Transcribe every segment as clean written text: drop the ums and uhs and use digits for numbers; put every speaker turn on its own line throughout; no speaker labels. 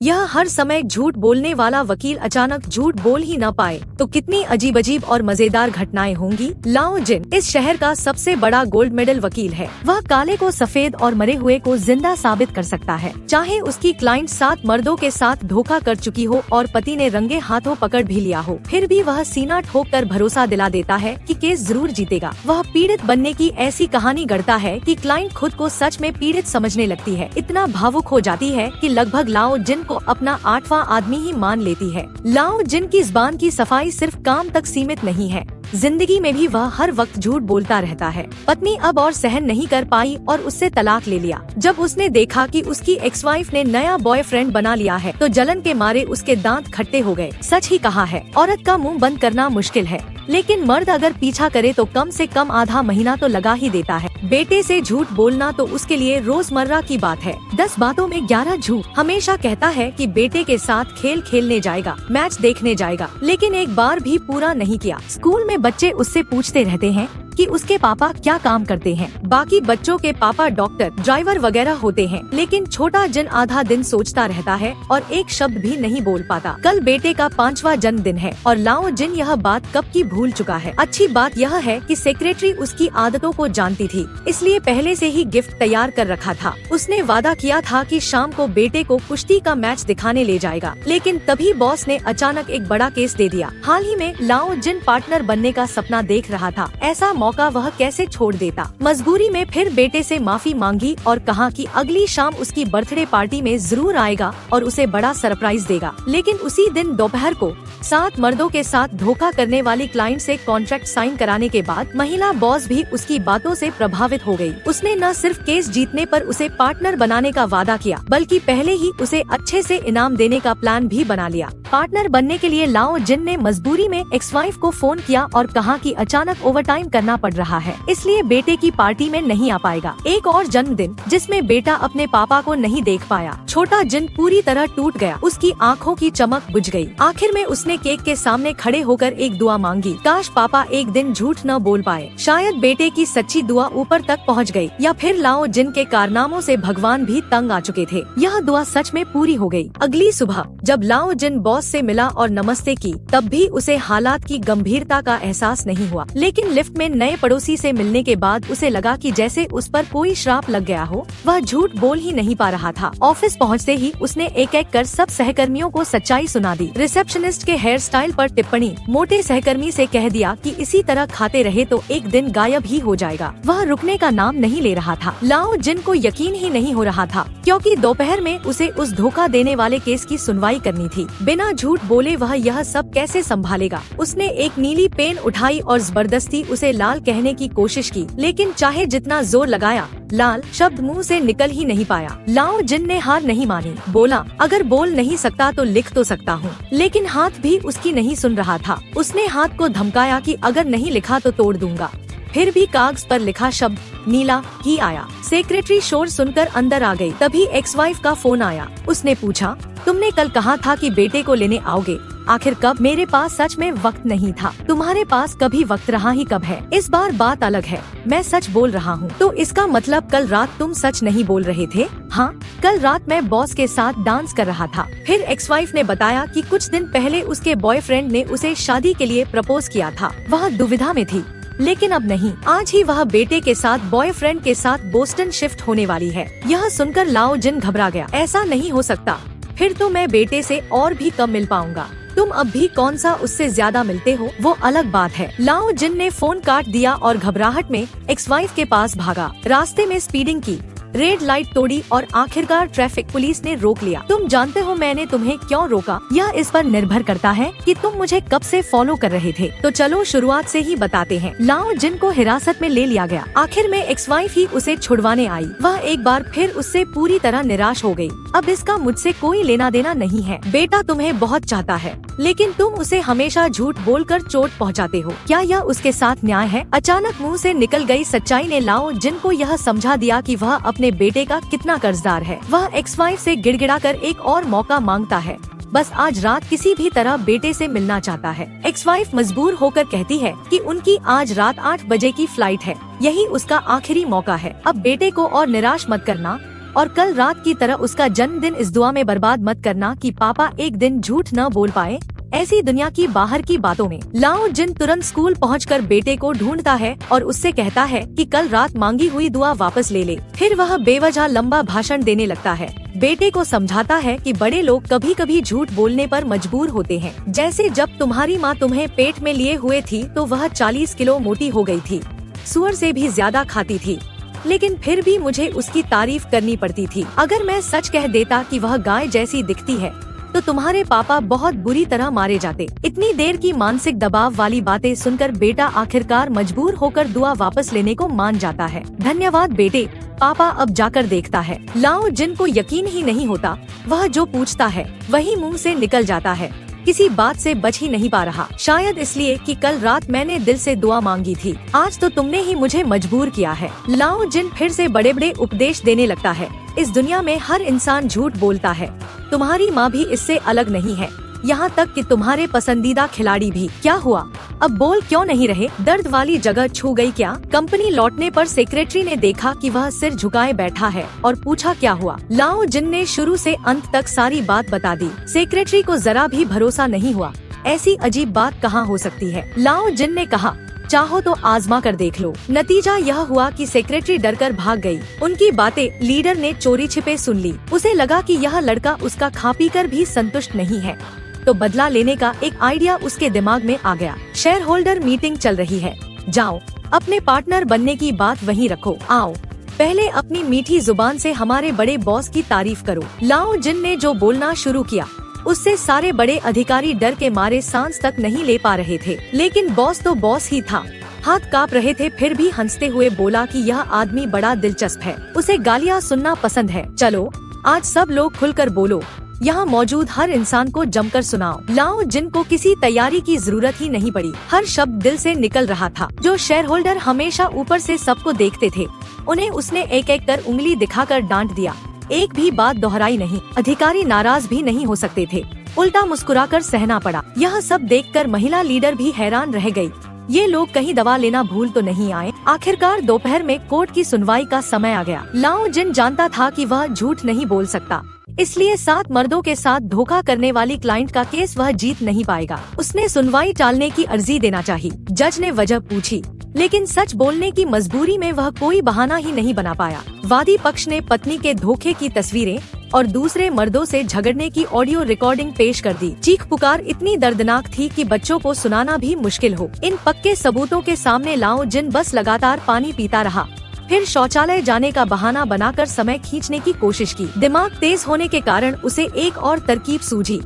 यह हर समय झूठ बोलने वाला वकील अचानक झूठ बोल ही न पाए तो कितनी अजीब अजीब और मजेदार घटनाएं होंगी। लाओ जिन इस शहर का सबसे बड़ा गोल्ड मेडल वकील है। वह काले को सफेद और मरे हुए को जिंदा साबित कर सकता है। चाहे उसकी क्लाइंट 7 मर्दों के साथ धोखा कर चुकी हो और पति ने रंगे हाथों पकड़ भी लिया हो, फिर भी वह सीना ठोक कर भरोसा दिला देता है कि केस जरूर जीतेगा। वह पीड़ित बनने की ऐसी कहानी गढ़ता है कि क्लाइंट खुद को सच में पीड़ित समझने लगती है। इतना भावुक हो जाती है कि लगभग लाओ जिन को अपना 8वां आदमी ही मान लेती है। लाओ जिन की ज़बान की सफाई सिर्फ काम तक सीमित नहीं है, जिंदगी में भी वह हर वक्त झूठ बोलता रहता है। पत्नी अब और सहन नहीं कर पाई और उससे तलाक ले लिया। जब उसने देखा कि उसकी एक्स वाइफ ने नया बॉयफ्रेंड बना लिया है तो जलन के मारे उसके दांत खट्टे हो गए। सच ही कहा है, औरत का मुंह बंद करना मुश्किल है, लेकिन मर्द अगर पीछा करे तो कम से कम आधा महीना तो लगा ही देता है। बेटे से झूठ बोलना तो उसके लिए रोजमर्रा की बात है। 10 बातों में 11 झूठ। हमेशा कहता है कि बेटे के साथ खेल खेलने जाएगा, मैच देखने जाएगा, लेकिन एक बार भी पूरा नहीं किया। स्कूल में बच्चे उससे पूछते रहते हैं कि उसके पापा क्या काम करते हैं। बाकी बच्चों के पापा डॉक्टर, ड्राइवर वगैरह होते हैं, लेकिन छोटा जिन आधा दिन सोचता रहता है और एक शब्द भी नहीं बोल पाता। कल बेटे का 5वां जन्मदिन है और लाओ जिन यह बात कब की भूल चुका है। अच्छी बात यह है कि सेक्रेटरी उसकी आदतों को जानती थी, इसलिए पहले से ही गिफ्ट तैयार कर रखा था। उसने वादा किया था कि शाम को बेटे को कुश्ती का मैच दिखाने ले जाएगा, लेकिन तभी बॉस ने अचानक एक बड़ा केस दे दिया। हाल ही में लाओ जिन पार्टनर बनने का सपना देख रहा था, ऐसा मौका वह कैसे छोड़ देता। मजबूरी में फिर बेटे से माफी मांगी और कहा कि अगली शाम उसकी बर्थडे पार्टी में जरूर आएगा और उसे बड़ा सरप्राइज देगा। लेकिन उसी दिन दोपहर को 7 मर्दों के साथ धोखा करने वाली क्लाइंट से कॉन्ट्रैक्ट साइन कराने के बाद महिला बॉस भी उसकी बातों से प्रभावित हो गई। उसने न सिर्फ केस जीतने पर उसे पार्टनर बनाने का वादा किया, बल्कि पहले ही उसे अच्छे से इनाम देने का प्लान भी बना लिया। पार्टनर बनने के लिए लाओ जिन ने मजबूरी में एक्स वाइफ को फोन किया और कहा कि अचानक ओवरटाइम करना पड़ रहा है, इसलिए बेटे की पार्टी में नहीं आ पाएगा। एक और जन्मदिन जिसमें बेटा अपने पापा को नहीं देख पाया। छोटा जिन पूरी तरह टूट गया, उसकी आंखों की चमक बुझ गई। आखिर में उसने केक के सामने खड़े होकर एक दुआ मांगी, काश पापा एक दिन झूठ न बोल पाए। शायद बेटे की सच्ची दुआ ऊपर तक पहुंच गई, या फिर लाओ जिन के कारनामों से भगवान भी तंग आ चुके थे। यह दुआ सच में पूरी हो गई। अगली सुबह जब लाओ जिन बॉस से मिला और नमस्ते की, तब भी उसे हालात की गंभीरता का एहसास नहीं हुआ। लेकिन लिफ्ट में नए पड़ोसी से मिलने के बाद उसे लगा कि जैसे उस पर कोई श्राप लग गया हो। वह झूठ बोल ही नहीं पा रहा था। ऑफिस पहुंचते ही उसने एक एक कर सब सहकर्मियों को सच्चाई सुना दी। रिसेप्शनिस्ट के हेयर स्टाइल पर टिप्पणी, मोटे सहकर्मी से कह दिया कि इसी तरह खाते रहे तो एक दिन गायब ही हो जाएगा। वह रुकने का नाम नहीं ले रहा था। लाओ जिन को यकीन ही नहीं हो रहा था, क्योंकि दोपहर में उसे उस धोखा देने वाले केस की सुनवाई करनी थी। बिना झूठ बोले वह यह सब कैसे संभालेगा। उसने एक नीली पेन उठाई और जबरदस्ती उसे लाल कहने की कोशिश की, लेकिन चाहे जितना जोर लगाया, लाल शब्द मुंह से निकल ही नहीं पाया। लाओ जिन ने हार नहीं मानी, बोला अगर बोल नहीं सकता तो लिख तो सकता हूँ। लेकिन हाथ भी उसकी नहीं सुन रहा था। उसने हाथ को धमकाया कि अगर नहीं लिखा तो तोड़ दूंगा। फिर भी कागज पर लिखा शब्द नीला ही आया। सेक्रेटरी शोर सुनकर अंदर आ गई। तभी एक्स वाइफ का फोन आया। उसने पूछा, तुमने कल कहा था कि बेटे को लेने आओगे, आखिर कब? मेरे पास सच में वक्त नहीं था। तुम्हारे पास कभी वक्त रहा ही कब है? इस बार बात अलग है, मैं सच बोल रहा हूँ। तो इसका मतलब कल रात तुम सच नहीं बोल रहे थे? हाँ, कल रात मैं बॉस के साथ डांस कर रहा था। फिर एक्स वाइफ ने बताया कि कुछ दिन पहले उसके बॉयफ्रेंड ने उसे शादी के लिए प्रपोज किया था। वह दुविधा में थी, लेकिन अब नहीं। आज ही वह बेटे के साथ बॉयफ्रेंड के साथ बोस्टन शिफ्ट होने वाली है। यह सुनकर लाओ जिन घबरा गया। ऐसा नहीं हो सकता, फिर तो मैं बेटे से और भी कम मिल पाऊंगा। तुम अब भी कौन सा उससे ज्यादा मिलते हो, वो अलग बात है। लाओ जिन ने फोन काट दिया और घबराहट में एक्स वाइफ के पास भागा। रास्ते में स्पीडिंग की, रेड लाइट तोड़ी और आखिरकार ट्रैफिक पुलिस ने रोक लिया। तुम जानते हो मैंने तुम्हें क्यों रोका? यह इस पर निर्भर करता है कि तुम मुझे कब से फॉलो कर रहे थे। तो चलो शुरुआत से ही बताते हैं। लाओ जिन को हिरासत में ले लिया गया। आखिर में एक्स वाइफ ही उसे छुड़वाने आई। वह एक बार फिर उससे पूरी तरह निराश हो गई। अब इसका मुझसे कोई लेना देना नहीं है। बेटा तुम्हें बहुत चाहता है, लेकिन तुम उसे हमेशा झूठ बोलकर चोट पहुंचाते हो। क्या यह उसके साथ न्याय है? अचानक मुंह से निकल गई सच्चाई ने लाओ जिन को यह समझा दिया कि वह अपने बेटे का कितना कर्जदार है। वह एक्स वाइफ से गिड़गिड़ाकर एक और मौका मांगता है। बस आज रात किसी भी तरह बेटे से मिलना चाहता है। एक्स वाइफ मजबूर होकर कहती है कि उनकी आज रात 8 बजे की फ्लाइट है। यही उसका आखिरी मौका है। अब बेटे को और निराश मत करना। और कल रात की तरह उसका जन्मदिन इस दुआ में बर्बाद मत करना कि पापा एक दिन झूठ न बोल पाए। ऐसी दुनिया की बाहर की बातों में लाओ जिन तुरंत स्कूल पहुंचकर बेटे को ढूंढता है और उससे कहता है कि कल रात मांगी हुई दुआ वापस ले ले। फिर वह बेवजह लंबा भाषण देने लगता है। बेटे को समझाता है कि बड़े लोग कभी कभी झूठ बोलने पर मजबूर होते हैं। जैसे जब तुम्हारी माँ तुम्हें पेट में लिए हुए थी तो वह 40 किलो मोटी हो गई थी, सुअर से भी ज्यादा खाती थी, लेकिन फिर भी मुझे उसकी तारीफ करनी पड़ती थी। अगर मैं सच कह देता कि वह गाय जैसी दिखती है तो तुम्हारे पापा बहुत बुरी तरह मारे जाते। इतनी देर की मानसिक दबाव वाली बातें सुनकर बेटा आखिरकार मजबूर होकर दुआ वापस लेने को मान जाता है। धन्यवाद बेटे, पापा अब जाकर देखता है। लाओ जिन को यकीन ही नहीं होता, वह जो पूछता है वही मुंह से निकल जाता है। किसी बात से बच ही नहीं पा रहा, शायद इसलिए कि कल रात मैंने दिल से दुआ मांगी थी। आज तो तुमने ही मुझे मजबूर किया है। लाओ जिन फिर से बड़े बड़े उपदेश देने लगता है। इस दुनिया में हर इंसान झूठ बोलता है, तुम्हारी माँ भी इससे अलग नहीं है, यहाँ तक कि तुम्हारे पसंदीदा खिलाड़ी भी। क्या हुआ, अब बोल क्यों नहीं रहे? दर्द वाली जगह छू गई क्या? कंपनी लौटने पर सेक्रेटरी ने देखा कि वह सिर झुकाए बैठा है और पूछा क्या हुआ। लाओ जिन ने शुरू से अंत तक सारी बात बता दी। सेक्रेटरी को जरा भी भरोसा नहीं हुआ, ऐसी अजीब बात कहाँ हो सकती है। लाओ जिन ने कहा चाहो तो आजमा कर देख लो। नतीजा यह हुआ कि सेक्रेटरी डरकर भाग गई। उनकी बातें लीडर ने चोरी छिपे सुन ली। उसे लगा कि यह लड़का उसका खा पी कर भी संतुष्ट नहीं है, तो बदला लेने का एक आइडिया उसके दिमाग में आ गया। शेयर होल्डर मीटिंग चल रही है, जाओ अपने पार्टनर बनने की बात वहीं रखो। आओ पहले अपनी मीठी जुबान से हमारे बड़े बॉस की तारीफ करो। लाओ जिन ने जो बोलना शुरू किया उससे सारे बड़े अधिकारी डर के मारे सांस तक नहीं ले पा रहे थे। लेकिन बॉस तो बॉस ही था। हाथ कांप रहे थे, फिर भी हंसते हुए बोला कि यह आदमी बड़ा दिलचस्प है, उसे गालियाँ सुनना पसंद है। चलो आज सब लोग खुलकर बोलो, यहाँ मौजूद हर इंसान को जमकर सुनाओ। लाओ जिन को किसी तैयारी की जरूरत ही नहीं पड़ी। हर शब्द दिल से निकल रहा था। जो शेयर होल्डर हमेशा ऊपर से सबको देखते थे, उन्हें उसने एक एक कर उंगली दिखाकर डांट दिया। एक भी बात दोहराई नहीं। अधिकारी नाराज भी नहीं हो सकते थे, उल्टा मुस्कुराकर सहना पड़ा। यह सब देखकर महिला लीडर भी हैरान रह गई। ये लोग कहीं दवा लेना भूल तो नहीं आए। आखिरकार दोपहर में कोर्ट की सुनवाई का समय आ गया। लाओ जिन जानता था कि वह झूठ नहीं बोल सकता, इसलिए 7 मर्दों के साथ धोखा करने वाली क्लाइंट का केस वह जीत नहीं पाएगा। उसने सुनवाई टालने की अर्जी देना चाही। जज ने वजह पूछी, लेकिन सच बोलने की मजबूरी में वह कोई बहाना ही नहीं बना पाया। वादी पक्ष ने पत्नी के धोखे की तस्वीरें और दूसरे मर्दों से झगड़ने की ऑडियो रिकॉर्डिंग पेश कर दी। चीख पुकार इतनी दर्दनाक थी कि बच्चों को सुनाना भी मुश्किल हो। इन पक्के सबूतों के सामने लाओ जिन बस लगातार पानी पीता रहा। फिर शौचालय जाने का बहाना बनाकर समय खींचने की कोशिश की। दिमाग तेज होने के कारण उसे एक और तरकीब सूझी,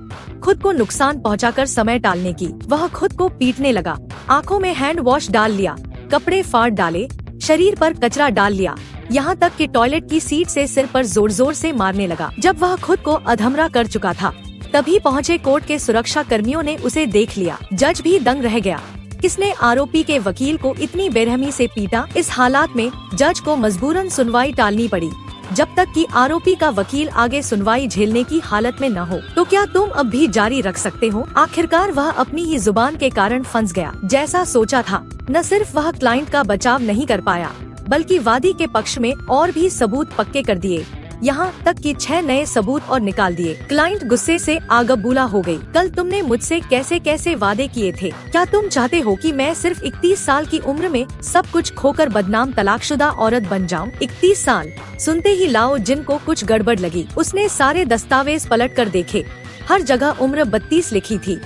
खुद को नुकसान पहुंचाकर समय टालने की। वह खुद को पीटने लगा, आंखों में हैंड वॉश डाल लिया, कपड़े फाड़ डाले, शरीर पर कचरा डाल लिया, यहाँ तक कि टॉयलेट की सीट से सिर पर जोर जोर से मारने लगा। जब वह खुद को अधमरा कर चुका था, तभी पहुँचे कोर्ट के सुरक्षा कर्मियों ने उसे देख लिया। जज भी दंग रह गया। किसने आरोपी के वकील को इतनी बेरहमी से पीटा? इस हालात में जज को मजबूरन सुनवाई टालनी पड़ी, जब तक कि आरोपी का वकील आगे सुनवाई झेलने की हालत में न हो। तो क्या तुम अब भी जारी रख सकते हो? आखिरकार वह अपनी ही जुबान के कारण फंस गया। जैसा सोचा था, न सिर्फ वह क्लाइंट का बचाव नहीं कर पाया, बल्कि वादी के पक्ष में और भी सबूत पक्के कर दिए, यहाँ तक कि 6 नए सबूत और निकाल दिए। क्लाइंट गुस्से से आगबूला हो गई। कल तुमने मुझसे कैसे कैसे वादे किए थे? क्या तुम चाहते हो कि मैं सिर्फ 31 साल की उम्र में सब कुछ खोकर बदनाम तलाकशुदा औरत बन जाऊं? 31 साल सुनते ही लाओ जिन को कुछ गड़बड़ लगी। उसने सारे दस्तावेज पलट कर देखे। हर जगह उम्र 32 लिखी थी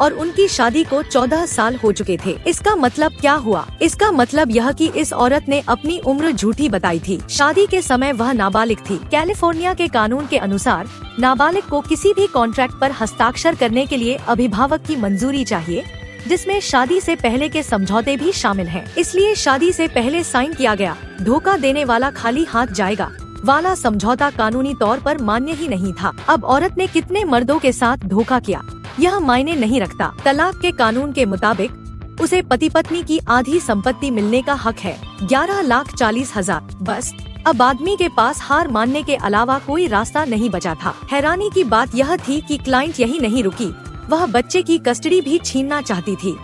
और उनकी शादी को 14 साल हो चुके थे। इसका मतलब क्या हुआ? इसका मतलब यह कि इस औरत ने अपनी उम्र झूठी बताई थी। शादी के समय वह नाबालिग थी। कैलिफोर्निया के कानून के अनुसार नाबालिग को किसी भी कॉन्ट्रैक्ट पर हस्ताक्षर करने के लिए अभिभावक की मंजूरी चाहिए, जिसमें शादी से पहले के समझौते भी शामिल हैं। इसलिए शादी से पहले साइन किया गया धोखा देने वाला खाली हाथ जाएगा वाला समझौता कानूनी तौर पर मान्य ही नहीं था। अब औरत ने कितने मर्दों के साथ धोखा किया यह मायने नहीं रखता। तलाक के कानून के मुताबिक उसे पति पत्नी की आधी संपत्ति मिलने का हक है, 11,40,000। बस अब आदमी के पास हार मानने के अलावा कोई रास्ता नहीं बचा था। हैरानी की बात यह थी कि क्लाइंट यही नहीं रुकी, वह बच्चे की कस्टडी भी छीनना चाहती थी,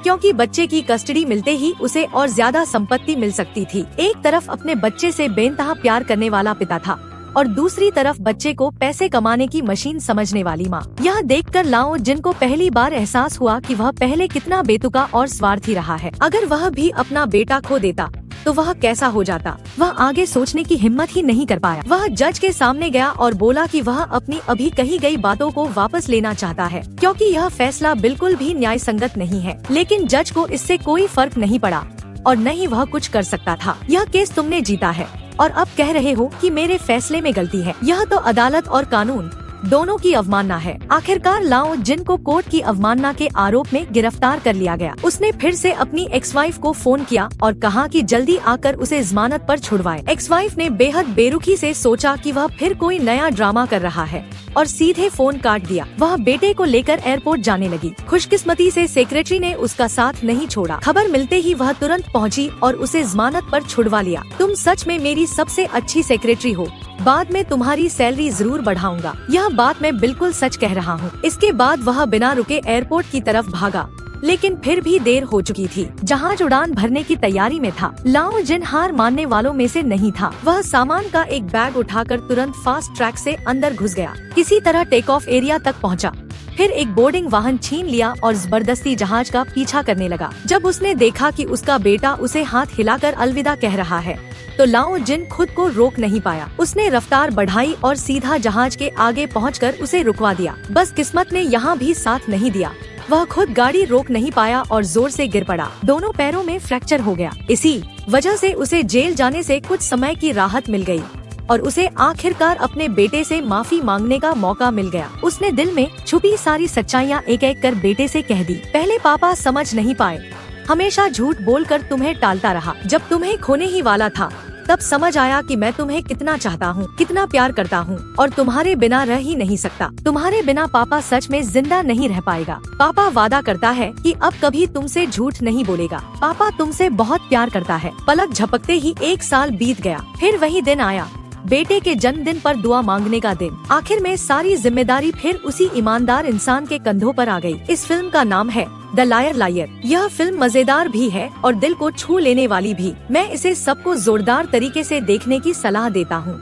क्योंकि बच्चे की कस्टडी मिलते ही उसे और ज्यादा संपत्ति मिल सकती थी। एक तरफ अपने बच्चे से बेइंतहा प्यार करने वाला पिता था, और दूसरी तरफ बच्चे को पैसे कमाने की मशीन समझने वाली माँ। यह देखकर लाओ जिन को पहली बार एहसास हुआ कि वह पहले कितना बेतुका और स्वार्थी रहा है। अगर वह भी अपना बेटा खो देता तो वह कैसा हो जाता। वह आगे सोचने की हिम्मत ही नहीं कर पाया। वह जज के सामने गया और बोला कि वह अपनी अभी कही गई बातों को वापस लेना चाहता है, क्योंकि यह फैसला बिल्कुल भी न्याय संगत नहीं है। लेकिन जज को इससे कोई फर्क नहीं पड़ा और न ही वह कुछ कर सकता था। यह केस तुमने जीता है और अब कह रहे हो कि मेरे फैसले में गलती है। यह तो अदालत और कानून दोनों की अवमानना है। आखिरकार लाओ जिन को कोर्ट की अवमानना के आरोप में गिरफ्तार कर लिया गया। उसने फिर से अपनी एक्स वाइफ को फोन किया और कहा कि जल्दी आकर उसे जमानत पर छुड़वाए। एक्स वाइफ ने बेहद बेरुखी से सोचा कि वह फिर कोई नया ड्रामा कर रहा है और सीधे फोन काट दिया। वह बेटे को लेकर एयरपोर्ट जाने लगी। खुशकिस्मती से सेक्रेटरी ने उसका साथ नहीं छोड़ा। खबर मिलते ही वह तुरंत पहुंची और उसे जमानत पर छुड़वा लिया। तुम सच में मेरी सबसे अच्छी सेक्रेटरी हो। बाद में तुम्हारी सैलरी जरूर बढ़ाऊंगा। यह बात मैं बिल्कुल सच कह रहा हूँ। इसके बाद वह बिना रुके एयरपोर्ट की तरफ भागा, लेकिन फिर भी देर हो चुकी थी। जहाज उड़ान भरने की तैयारी में था। लाओ जिन हार मानने वालों में से नहीं था। वह सामान का एक बैग उठाकर तुरंत फास्ट ट्रैक से अंदर घुस गया। किसी तरह टेक ऑफ एरिया तक पहुंचा। फिर एक बोर्डिंग वाहन छीन लिया और जबरदस्ती जहाज का पीछा करने लगा। जब उसने देखा कि उसका बेटा उसे हाथ हिलाकर अलविदा कह रहा है तो लाओ जिन खुद को रोक नहीं पाया। उसने रफ्तार बढ़ाई और सीधा जहाज के आगे पहुंचकर उसे रुकवा दिया। बस किस्मत ने यहाँ भी साथ नहीं दिया। वह खुद गाड़ी रोक नहीं पाया और जोर से गिर पड़ा। दोनों पैरों में फ्रैक्चर हो गया। इसी वजह से उसे जेल जाने से कुछ समय की राहत मिल गई और उसे आखिरकार अपने बेटे से माफी मांगने का मौका मिल गया। उसने दिल में छुपी सारी सच्चाइयाँ एक एक कर बेटे से कह दी। पहले पापा समझ नहीं पाए, हमेशा झूठ बोलकर तुम्हें टालता रहा। जब तुम्हें खोने ही वाला था तब समझ आया कि मैं तुम्हें कितना चाहता हूँ, कितना प्यार करता हूँ और तुम्हारे बिना रह ही नहीं सकता। तुम्हारे बिना पापा सच में जिंदा नहीं रह पाएगा। पापा वादा करता है कि अब कभी तुमसे झूठ नहीं बोलेगा। पापा तुमसे बहुत प्यार करता है। पलक झपकते ही 1 साल बीत गया। फिर वही दिन आया, बेटे के जन्मदिन पर दुआ मांगने का दिन। आखिर में सारी जिम्मेदारी फिर उसी ईमानदार इंसान के कंधों पर आ गई। इस फिल्म का नाम है द लायर लायर। यह फिल्म मजेदार भी है और दिल को छू लेने वाली भी। मैं इसे सबको जोरदार तरीके से देखने की सलाह देता हूँ।